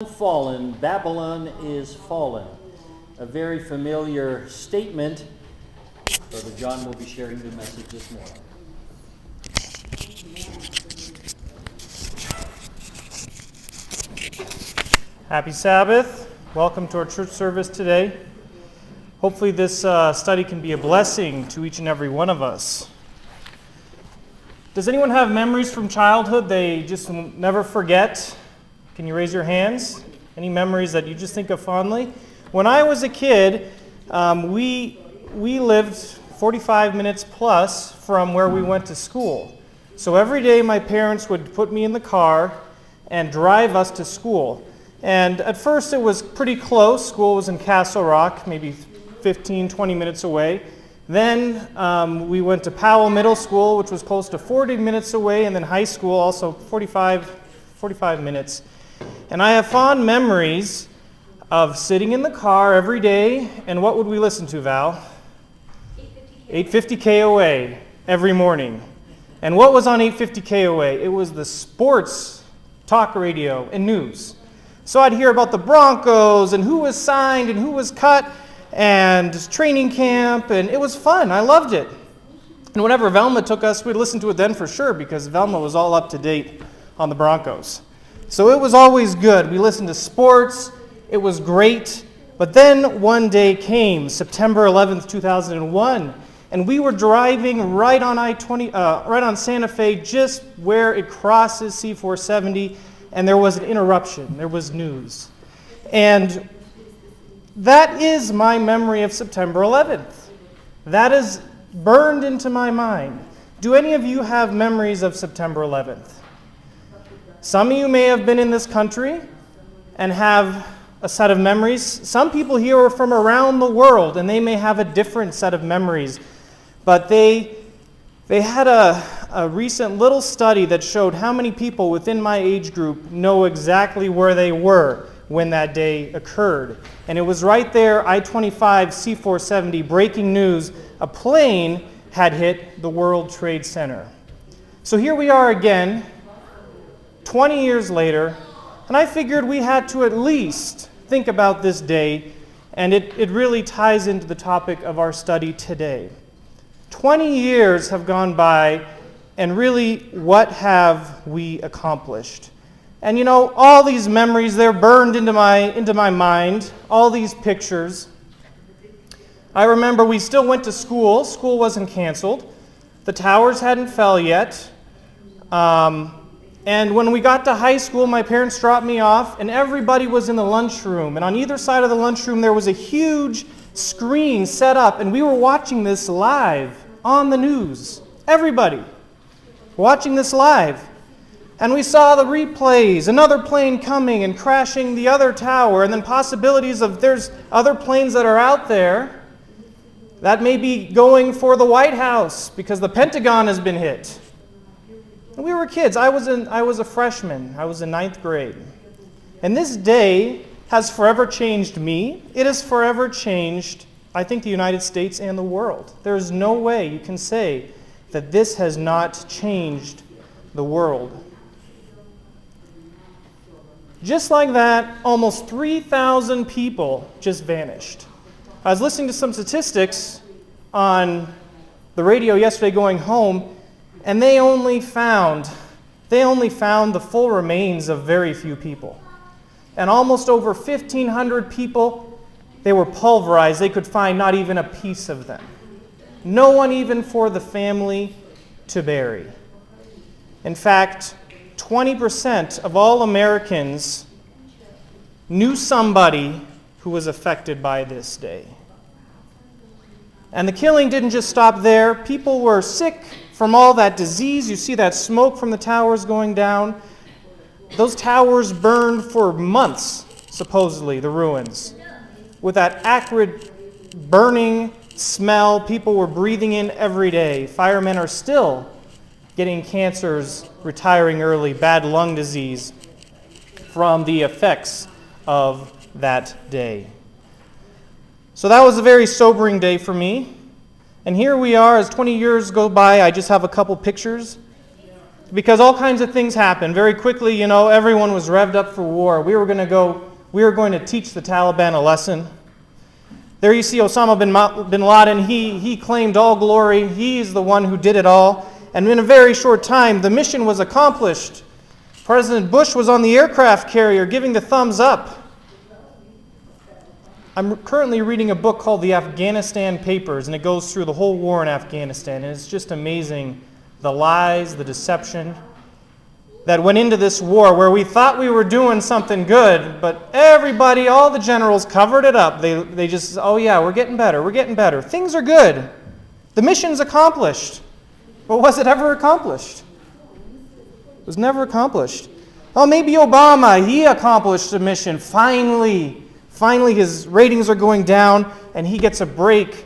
Fallen, Babylon is fallen. A very familiar statement. Brother John will be sharing the message this morning. Happy Sabbath. Welcome to our church service today. Hopefully this study can be a blessing to each and every one of us. Does anyone have memories from childhood they just never forget? Can you raise your hands? Any memories that you just think of fondly? When I was a kid, we lived 45 minutes plus from where we went to school. So every day my parents would put me in the car and drive us to school. And at first it was pretty close. School was in Castle Rock, maybe 15, 20 minutes away. Then we went to Powell Middle School, which was close to 40 minutes away, and then high school, also 45 minutes. And I have fond memories of sitting in the car every day, and what would we listen to, Val? 850 KOA every morning. And what was on 850 KOA? It was the sports talk radio and news. So I'd hear about the Broncos and who was signed and who was cut and training camp, and it was fun. I loved it. And whenever Velma took us, we'd listen to it then for sure because Velma was all up to date on the Broncos. So it was always good. We listened to sports. It was great. But then one day came, September 11th, 2001, and we were driving right on I-20, right on Santa Fe, just where it crosses C-470, and there was an interruption. There was news. And that is my memory of September 11th. That is burned into my mind. Do any of you have memories of September 11th? Some of you may have been in this country and have a set of memories. Some people here are from around the world, and they may have a different set of memories. But they had a recent little study that showed how many people within my age group know exactly where they were when that day occurred. And it was right there, I-25 C-470, breaking news, a plane had hit the World Trade Center. So here we are again, 20 years later, and I figured we had to at least think about this day, and it really ties into the topic of our study today. 20 years have gone by, and really, what have we accomplished? And you know, all these memories, they're burned into my mind, all these pictures. I remember we still went to school. School wasn't canceled. The towers hadn't fell yet. And when we got to high school, my parents dropped me off, and everybody was in the lunchroom. And on either side of the lunchroom, there was a huge screen set up, and we were watching this live on the news. Everybody watching this live. And we saw the replays, another plane coming and crashing the other tower, and then possibilities of there's other planes that are out there that may be going for the White House because the Pentagon has been hit. And we were kids. I was a freshman. I was in 9th grade. And this day has forever changed me. It has forever changed, I think, the United States and the world. There is no way you can say that this has not changed the world. Just like that, almost 3,000 people just vanished. I was listening to some statistics on the radio yesterday going home, and they only found the full remains of very few people. And almost over 1,500 people, they were pulverized. They could find not even a piece of them. No one even for the family to bury. In fact, 20% of all Americans knew somebody who was affected by this day. And the killing didn't just stop there. People were sick from all that disease. You see that smoke from the towers going down. Those towers burned for months, supposedly, the ruins. With that acrid, burning smell people were breathing in every day. Firemen are still getting cancers, retiring early, bad lung disease from the effects of that day. So that was a very sobering day for me. And here we are, as 20 years go by, I just have a couple pictures. because all kinds of things happened. Very quickly, everyone was revved up for war. We were going to teach the Taliban a lesson. There you see Osama bin Laden. He claimed all glory. He's the one who did it all. And in a very short time, the mission was accomplished. President Bush was on the aircraft carrier giving the thumbs up. I'm currently reading a book called The Afghanistan Papers, and it goes through the whole war in Afghanistan. And it's just amazing, the lies, the deception that went into this war, where we thought we were doing something good, but everybody, all the generals covered it up. They just, oh yeah, we're getting better. Things are good. The mission's accomplished. But was it ever accomplished? It was never accomplished. Oh, maybe Obama, he accomplished the mission. Finally his ratings are going down, and he gets a break.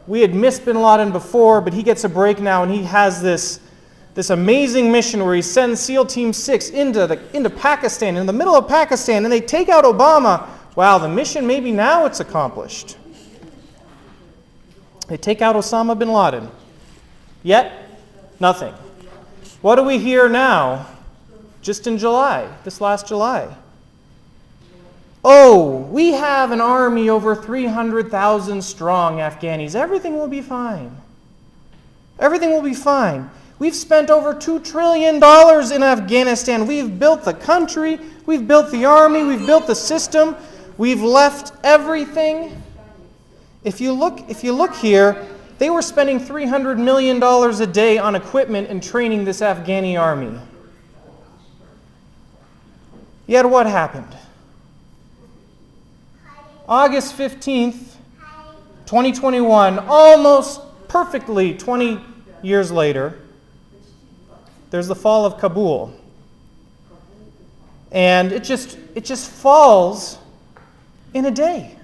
We had missed bin Laden before, but he gets a break now, and he has this amazing mission where he sends SEAL Team 6 into Pakistan, in the middle of Pakistan, and they take out Obama. Wow, the mission, maybe now it's accomplished. They take out Osama bin Laden. Yet, nothing. What do we hear now? Just in July, this last July. Oh, we have an army over 300,000 strong, Afghanis. Everything will be fine. Everything will be fine. We've spent over $2 trillion in Afghanistan. We've built the country, we've built the army, we've built the system, we've left everything. If you look here, they were spending $300 million a day on equipment and training this Afghani army. Yet what happened? August 15th, 2021, almost perfectly 20 years later, there's the fall of Kabul. And it just falls in a day.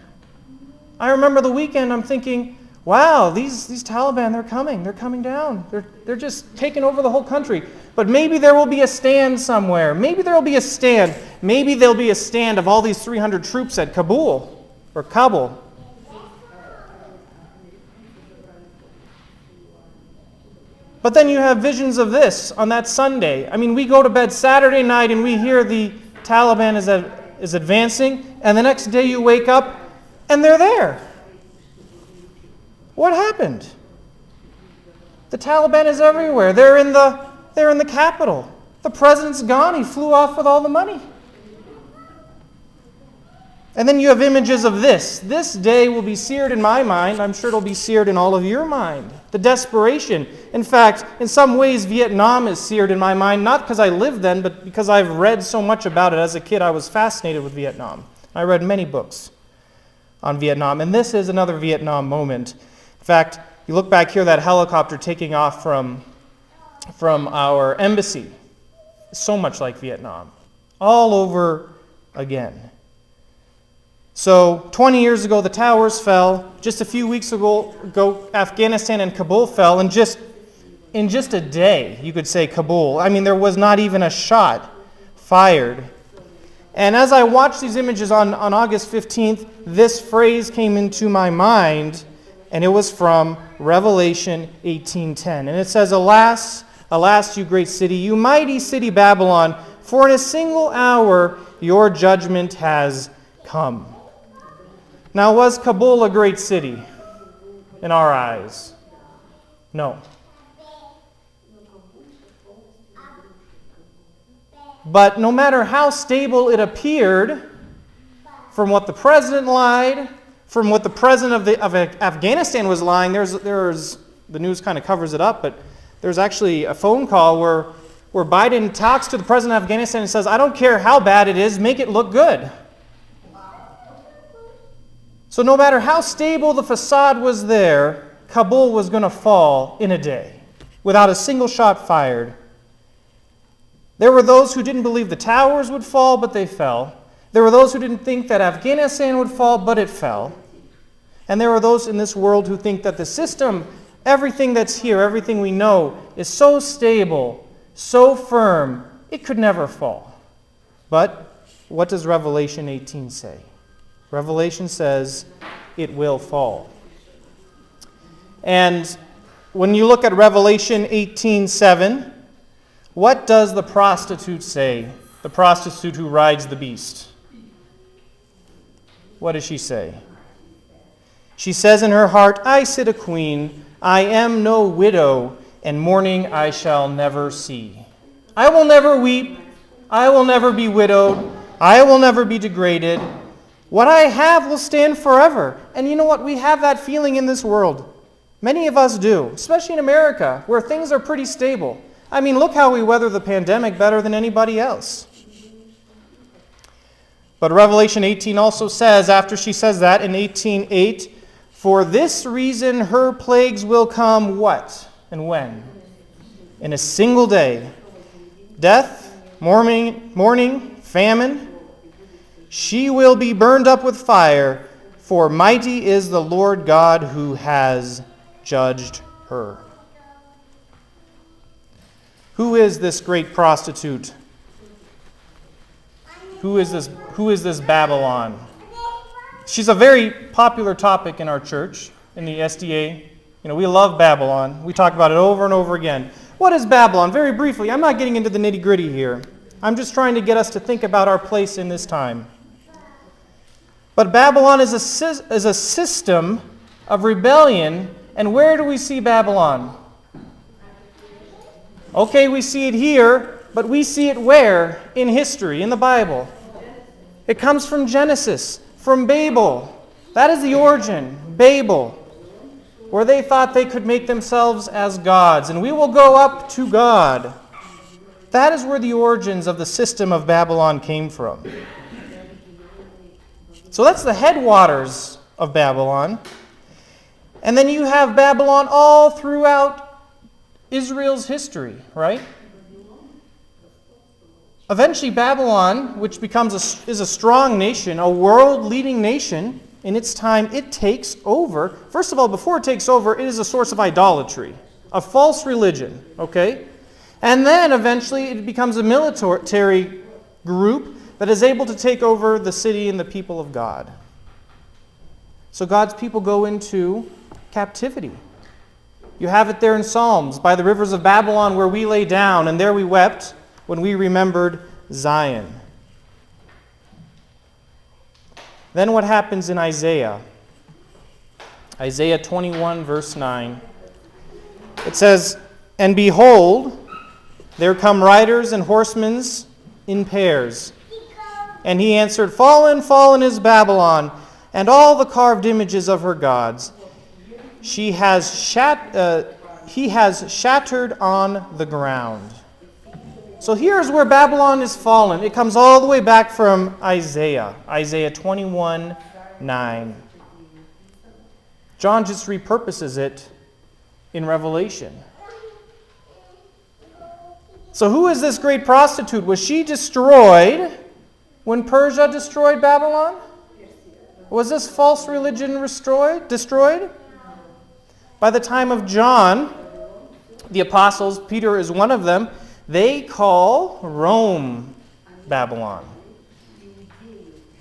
I remember the weekend, I'm thinking, wow, these Taliban, they're coming down. They're just taking over the whole country. But maybe there will be a stand somewhere. Maybe there will be a stand. Maybe there'll be a stand of all these 300 troops at Kabul. Or Kabul. But then you have visions of this on that Sunday. I mean, we go to bed Saturday night and we hear the Taliban is advancing, and the next day you wake up and they're there. What happened? The Taliban is everywhere. They're in the capital. The president's gone. He flew off with all the money. And then you have images of this. This day will be seared in my mind. I'm sure it'll be seared in all of your mind. The desperation. In fact, in some ways, Vietnam is seared in my mind, not because I lived then, but because I've read so much about it. As a kid, I was fascinated with Vietnam. I read many books on Vietnam, and this is another Vietnam moment. In fact, you look back here, that helicopter taking off from our embassy. So much like Vietnam. All over again. So 20 years ago, the towers fell. Just a few weeks ago, Afghanistan and Kabul fell. And in just a day, you could say Kabul. I mean, there was not even a shot fired. And as I watched these images on August 15th, this phrase came into my mind, and it was from Revelation 18:10. And it says, "Alas, alas, you great city, you mighty city Babylon, for in a single hour your judgment has come." Now, was Kabul a great city in our eyes? No. But no matter how stable it appeared, from what the president lied, from what the president of Afghanistan was lying, there's the news kind of covers it up, but there's actually a phone call where Biden talks to the president of Afghanistan and says, "I don't care how bad it is, make it look good." So no matter how stable the facade was there, Kabul was going to fall in a day, without a single shot fired. There were those who didn't believe the towers would fall, but they fell. There were those who didn't think that Afghanistan would fall, but it fell. And there are those in this world who think that the system, everything that's here, everything we know, is so stable, so firm, it could never fall. But what does Revelation 18 say? Revelation says it will fall. And when you look at Revelation 18:7, What does the prostitute say? The prostitute who rides the beast. What does she say? She says in her heart, I sit a queen, I am no widow, and mourning I shall never see. I will never weep, I will never be widowed, I will never be degraded. What I have will stand forever. And you know what? We have that feeling in this world. Many of us do, especially in America, where things are pretty stable. I mean, look how we weather the pandemic better than anybody else. But Revelation 18 also says, after she says that in 18:8, for this reason her plagues will come what and when? In a single day. Death, mourning, famine. She will be burned up with fire, for mighty is the Lord God who has judged her. Who is this great prostitute? Who is this Babylon? She's a very popular topic in our church, in the SDA. We love Babylon. We talk about it over and over again. What is Babylon? Very briefly, I'm not getting into the nitty-gritty here. I'm just trying to get us to think about our place in this time. But Babylon is a system of rebellion. And where do we see Babylon? Okay, we see it here, but we see it where? In history, in the Bible. It comes from Genesis, from Babel. That is the origin, Babel, where they thought they could make themselves as gods, and we will go up to God. That is where the origins of the system of Babylon came from. So that's the headwaters of Babylon. And then you have Babylon all throughout Israel's history, right? Eventually Babylon, which is a strong nation, a world-leading nation in its time, it takes over. First of all, before it takes over, it is a source of idolatry, a false religion, okay? And then eventually it becomes a military group that is able to take over the city and the people of God. So God's people go into captivity. You have it there in Psalms, by the rivers of Babylon where we lay down, and there we wept when we remembered Zion. Then what happens in Isaiah? Isaiah 21, verse 9. It says, and behold, there come riders and horsemen in pairs. And he answered, fallen, fallen is Babylon, and all the carved images of her gods. He has shattered on the ground. So here's where Babylon is fallen. It comes all the way back from Isaiah 21, 9. John just repurposes it in Revelation. So who is this great prostitute? Was she destroyed when Persia destroyed Babylon? Was this false religion destroyed? By the time of John, the apostles, Peter is one of them, they call Rome Babylon.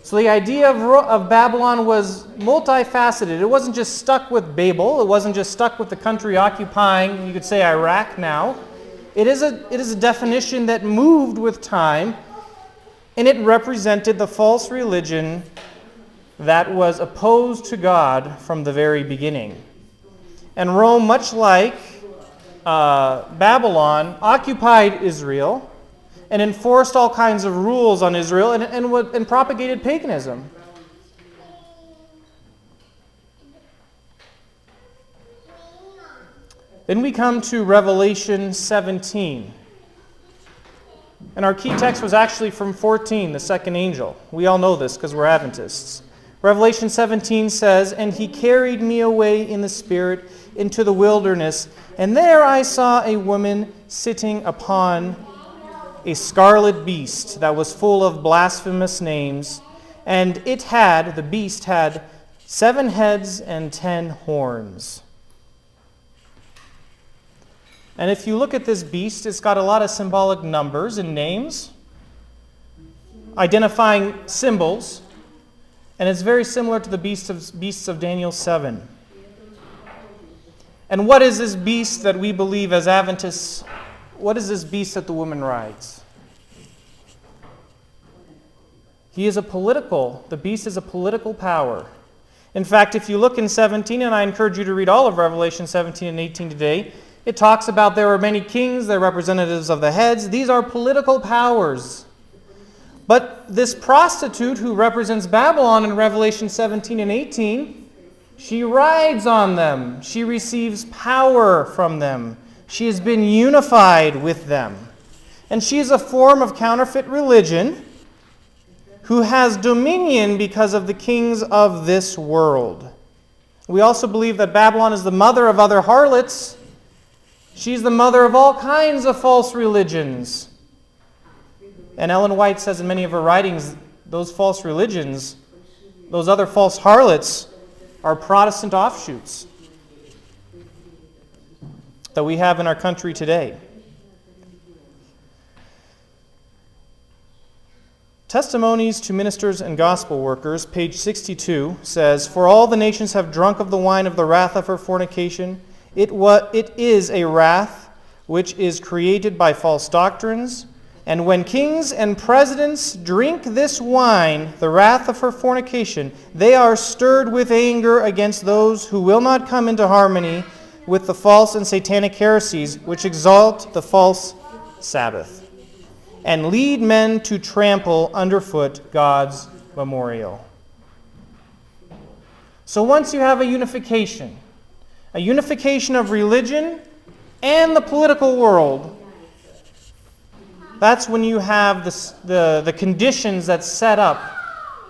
So the idea of Babylon was multifaceted. It wasn't just stuck with Babel. It wasn't just stuck with the country occupying, you could say, Iraq now. It is a definition that moved with time, and it represented the false religion that was opposed to God from the very beginning. And Rome, much like Babylon, occupied Israel and enforced all kinds of rules on Israel and propagated paganism. Then we come to Revelation 17. And our key text was actually from 14, the second angel. We all know this because we're Adventists. Revelation 17 says, and he carried me away in the Spirit into the wilderness, and there I saw a woman sitting upon a scarlet beast that was full of blasphemous names, and the beast had 7 heads and 10 horns. And if you look at this beast, it's got a lot of symbolic numbers and names, identifying symbols, and it's very similar to the beasts of Daniel 7. And what is this beast that we believe as Adventists what is this beast that the woman rides? The beast is a political power. In fact, if you look in 17, and I encourage you to read all of Revelation 17 and 18 today, it talks about there are many kings, they're representatives of the heads. These are political powers. But this prostitute who represents Babylon in Revelation 17 and 18, she rides on them. She receives power from them. She has been unified with them. And she is a form of counterfeit religion who has dominion because of the kings of this world. We also believe that Babylon is the mother of other harlots. She's the mother of all kinds of false religions. And Ellen White says in many of her writings, those false religions, those other false harlots, are Protestant offshoots that we have in our country today. Testimonies to Ministers and Gospel Workers, page 62, says, "For all the nations have drunk of the wine of the wrath of her fornication. It is a wrath which is created by false doctrines. And when kings and presidents drink this wine, the wrath of her fornication, they are stirred with anger against those who will not come into harmony with the false and satanic heresies which exalt the false Sabbath, and lead men to trample underfoot God's memorial." So once you have a unification of religion and the political world, that's when you have the conditions that set up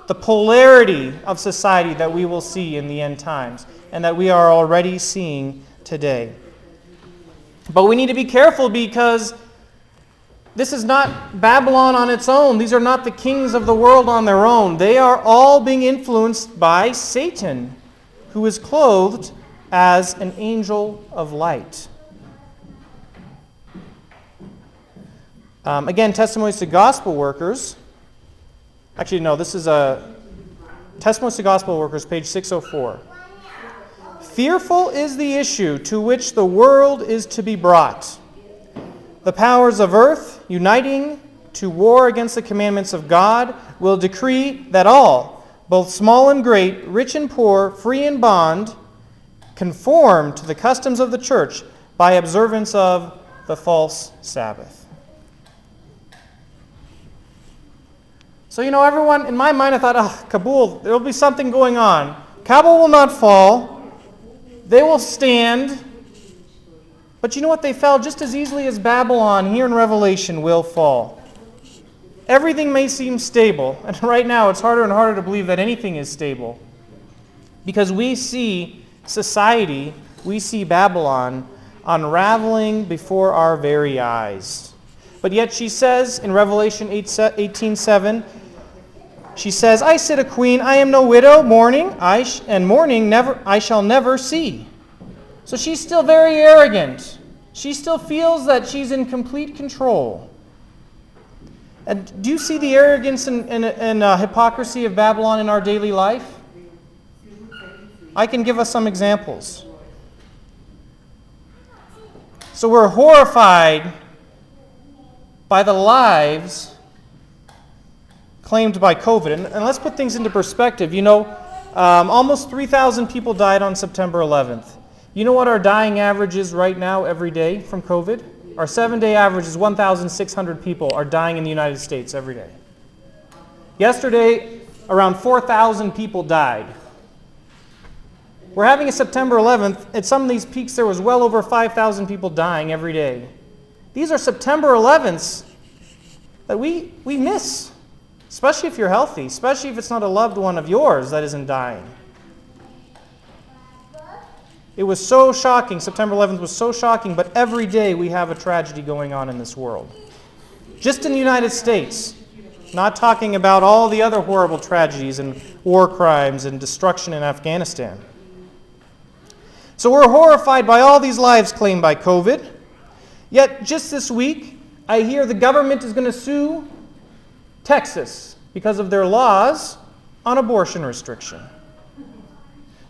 the polarity of society that we will see in the end times and that we are already seeing today. But we need to be careful because this is not Babylon on its own. These are not the kings of the world on their own. They are all being influenced by Satan, who is clothed as an angel of light. Again, Testimonies to Gospel Workers. Actually, no, this is Testimonies to Gospel Workers, page 604. "Fearful is the issue to which the world is to be brought. The powers of earth, uniting to war against the commandments of God, will decree that all, both small and great, rich and poor, free and bond, conform to the customs of the church by observance of the false Sabbath." So, everyone, in my mind, I thought, Kabul, there will be something going on. Kabul will not fall. They will stand. But you know what? They fell just as easily as Babylon here in Revelation will fall. Everything may seem stable. And right now, it's harder and harder to believe that anything is stable. Because we see society, we see Babylon unraveling before our very eyes. But yet she says in Revelation 18:7, she says, "I sit a queen, I am no widow, mourning, I shall never see." So she's still very arrogant. She still feels that she's in complete control. And do you see the arrogance and hypocrisy of Babylon in our daily life? I can give us some examples. So we're horrified by the lives claimed by COVID. And let's put things into perspective. Almost 3,000 people died on September 11th. You know what our dying average is right now every day from COVID? Our 7-day average is 1,600 people are dying in the United States every day. Yesterday, around 4,000 people died. We're having a September 11th. At some of these peaks, there was well over 5,000 people dying every day. These are September 11ths that we miss, especially if you're healthy, especially if it's not a loved one of yours that isn't dying. It was so shocking. September 11th was so shocking, but every day we have a tragedy going on in this world. Just in the United States, not talking about all the other horrible tragedies and war crimes and destruction in Afghanistan. So we're horrified by all these lives claimed by COVID. Yet just this week, I hear the government is going to sue Texas because of their laws on abortion restriction.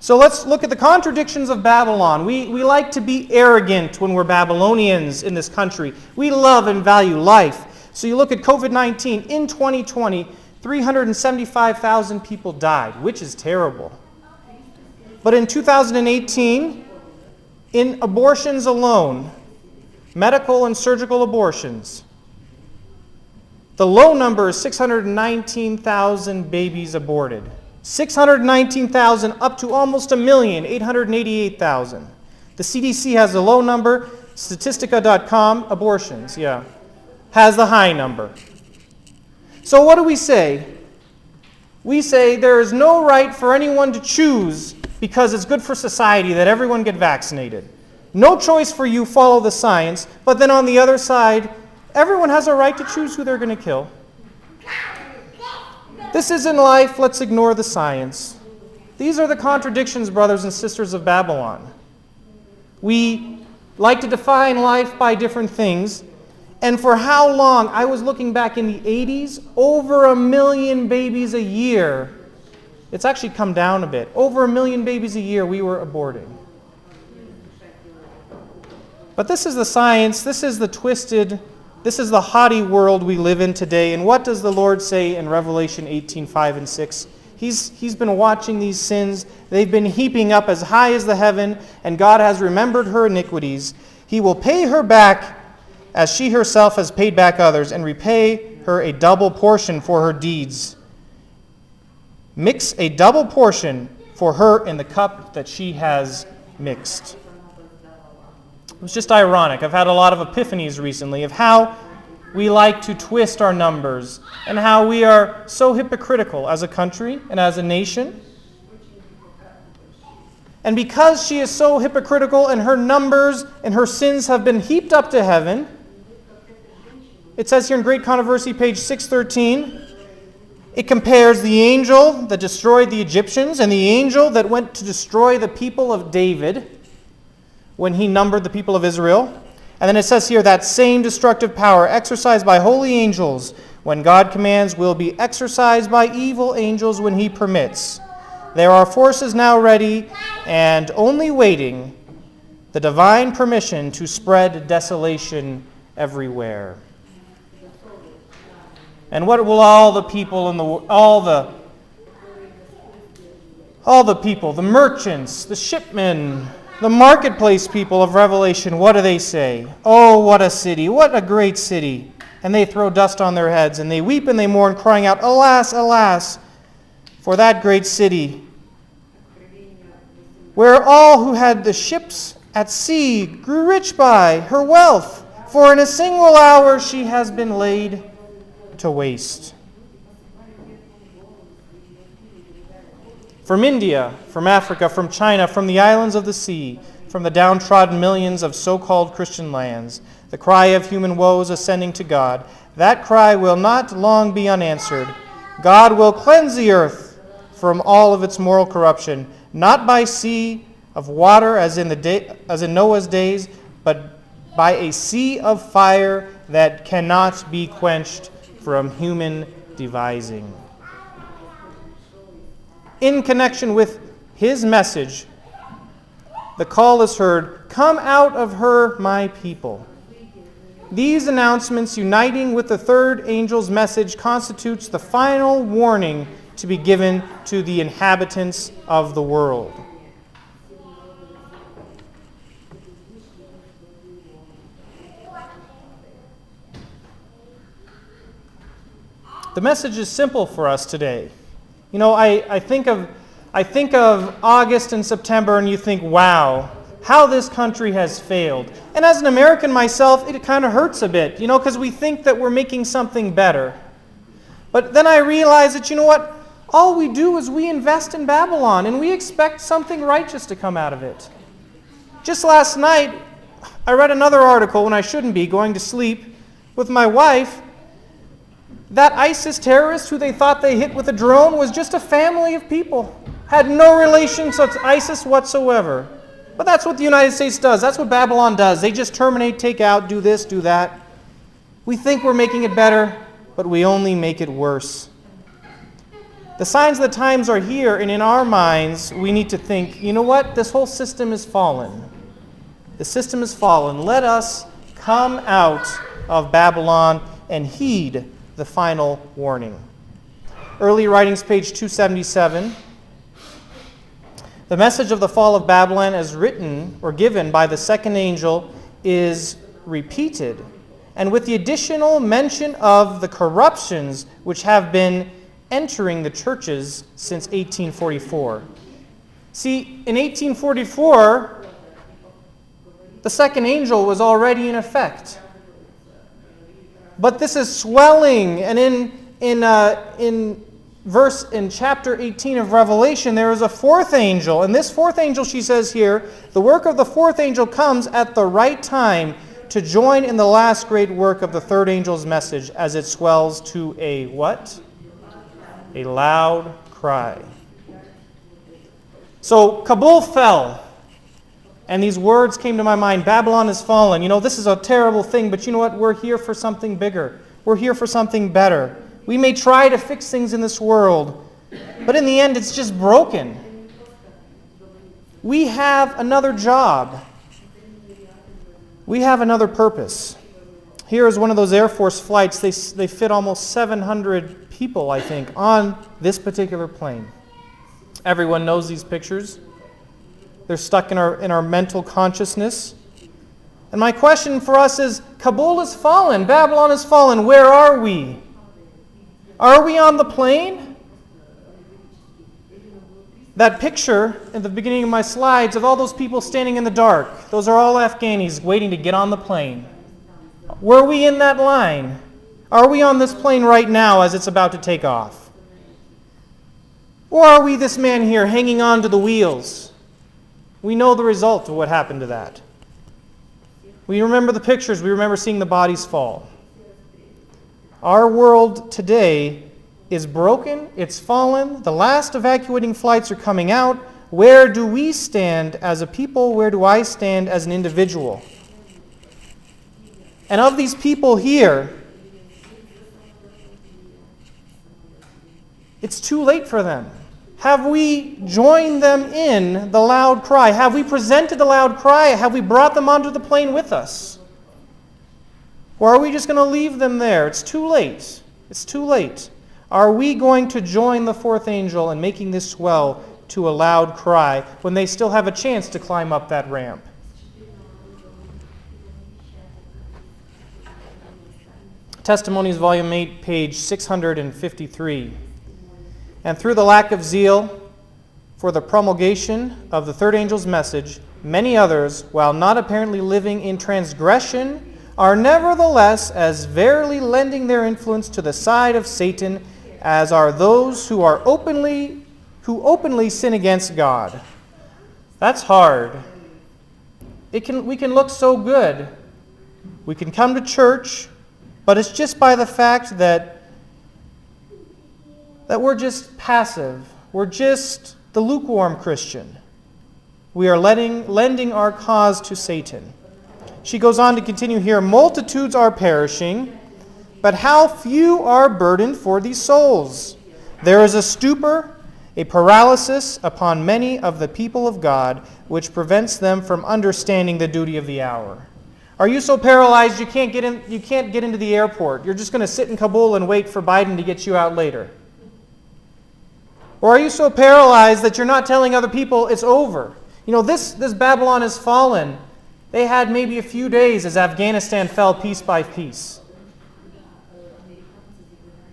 So let's look at the contradictions of Babylon. We like to be arrogant when we're Babylonians in this country. We love and value life. So you look at COVID-19. In 2020, 375,000 people died, which is terrible. But in 2018, in abortions alone, medical and surgical abortions, the low number is 619,000 babies aborted. 619,000 up to almost 1,888,000. The CDC has the low number. Statistica.com, abortions, has the high number. So what do we say? We say there is no right for anyone to choose because it's good for society that everyone get vaccinated. No choice for you, follow the science. But then on the other side, everyone has a right to choose who they're going to kill. This isn't life, let's ignore the science. These are the contradictions, brothers and sisters of Babylon. We like to define life by different things. And for how long? I was looking back in the 80s, over 1 million babies a year. It's actually come down a bit. Over 1 million babies a year we were aborting. But this is the science, this is the twisted, this is the haughty world we live in today. And what does the Lord say in Revelation 18:5 and 6? He's been watching these sins. They've been heaping up as high as the heaven, and God has remembered her iniquities. He will pay her back as she herself has paid back others, and repay her a double portion for her deeds. Mix a double portion for her in the cup that she has mixed. It was just ironic. I've had a lot of epiphanies recently of how we like to twist our numbers and how we are so hypocritical as a country and as a nation. And because she is so hypocritical and her numbers and her sins have been heaped up to heaven, it says here in Great Controversy, page 613, it compares the angel that destroyed the Egyptians and the angel that went to destroy the people of David when he numbered the people of Israel. And then it says here, that same destructive power exercised by holy angels when God commands will be exercised by evil angels when he permits. There are forces now ready and only waiting the divine permission to spread desolation everywhere. And what will all the people in the all the people, the merchants, the shipmen, the marketplace people of Revelation, what do they say? Oh, what a city, what a great city. And they throw dust on their heads, and they weep and they mourn, crying out, alas, alas, for that great city, where all who had the ships at sea grew rich by her wealth, for in a single hour she has been laid to waste. From India, from Africa, from China, from the islands of the sea, from the downtrodden millions of so-called Christian lands, the cry of human woes ascending to God, that cry will not long be unanswered. God will cleanse the earth from all of its moral corruption, not by sea of water as in Noah's days, but by a sea of fire that cannot be quenched from human devising. In connection with his message, the call is heard, come out of her, my people. These announcements, uniting with the third angel's message, constitutes the final warning to be given to the inhabitants of the world. The message is simple for us today. You know, I think of August and September and you think, wow, how this country has failed. And as an American myself, it kind of hurts a bit, you know, because we think that we're making something better. But then I realize that, you know what, all we do is we invest in Babylon and we expect something righteous to come out of it. Just last night, I read another article when I shouldn't be going to sleep with my wife. That ISIS terrorist who they thought they hit with a drone was just a family of people. Had no relation to ISIS whatsoever. But that's what the United States does. That's what Babylon does. They just terminate, take out, do this, do that. We think we're making it better, but we only make it worse. The signs of the times are here, and in our minds, we need to think, you know what? This whole system is fallen. The system is fallen. Let us come out of Babylon and heed the final warning. Early writings, page 277. The message of the fall of Babylon as written or given by the second angel is repeated, and with the additional mention of the corruptions which have been entering the churches since 1844. See, in 1844, the second angel was already in effect. But this is swelling, and in chapter 18 of Revelation, there is a fourth angel, and this fourth angel, she says here, the work of the fourth angel comes at the right time to join in the last great work of the third angel's message as it swells to a what? A loud cry. So Kabul fell, and these words came to my mind. Babylon has fallen. You know, this is a terrible thing, but you know what? We're here for something bigger. We're here for something better. We may try to fix things in this world, but in the end, it's just broken. We have another job. We have another purpose. Here is one of those Air Force flights. They fit almost 700 people, I think, on this particular plane. Everyone knows these pictures. They're stuck in our mental consciousness. And my question for us is, Kabul has fallen. Babylon has fallen. Where are we? Are we on the plane? That picture at the beginning of my slides of all those people standing in the dark, those are all Afghanis waiting to get on the plane. Were we in that line? Are we on this plane right now as it's about to take off? Or are we this man here hanging on to the wheels? We know the result of what happened to that. We remember the pictures. We remember seeing the bodies fall. Our world today is broken. It's fallen. The last evacuating flights are coming out. Where do we stand as a people? Where do I stand as an individual? And of these people here, it's too late for them. Have we joined them in the loud cry? Have we presented the loud cry? Have we brought them onto the plane with us? Or are we just going to leave them there? It's too late. It's too late. Are we going to join the fourth angel in making this swell to a loud cry when they still have a chance to climb up that ramp? Testimonies, Volume 8, page 653. And through the lack of zeal for the promulgation of the third angel's message, many others, while not apparently living in transgression, are nevertheless as verily lending their influence to the side of Satan as are those who openly sin against God. That's hard. We can look so good. We can come to church, but it's just by the fact that we're just passive. We're just the lukewarm Christian. We are lending our cause to Satan. She goes on to continue here, multitudes are perishing, but how few are burdened for these souls. There is a stupor, a paralysis upon many of the people of God, which prevents them from understanding the duty of the hour. Are you so paralyzed you can't get into the airport? You're just going to sit in Kabul and wait for Biden to get you out later? Or are you so paralyzed that you're not telling other people it's over? You know, this Babylon has fallen. They had maybe a few days as Afghanistan fell piece by piece.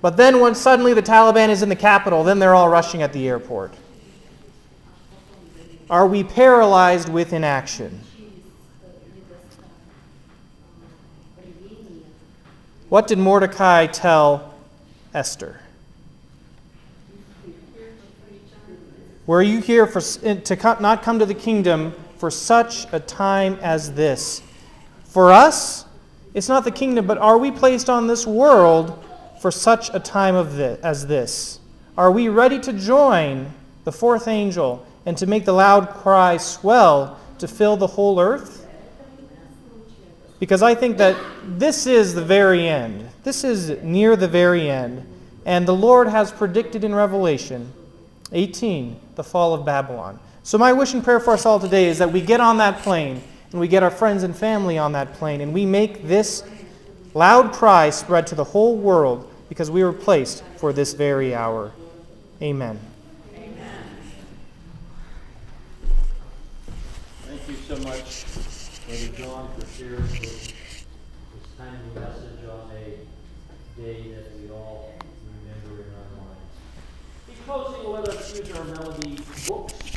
But then when suddenly the Taliban is in the capital, then they're all rushing at the airport. Are we paralyzed with inaction? What did Mordecai tell Esther? Were you here to not come to the kingdom for such a time as this? For us, it's not the kingdom, but are we placed on this world for such a time as this? Are we ready to join the fourth angel and to make the loud cry swell to fill the whole earth? Because I think that this is the very end. This is near the very end. And the Lord has predicted in Revelation 18 the fall of Babylon. So my wish and prayer for us all today is that we get on that plane, and we get our friends and family on that plane, and we make this loud cry spread to the whole world, because we were placed for this very hour. Amen. Thank you so much, Brother John, for sharing this timely message on a day that we all remember in our minds. In closing, let us use our melody books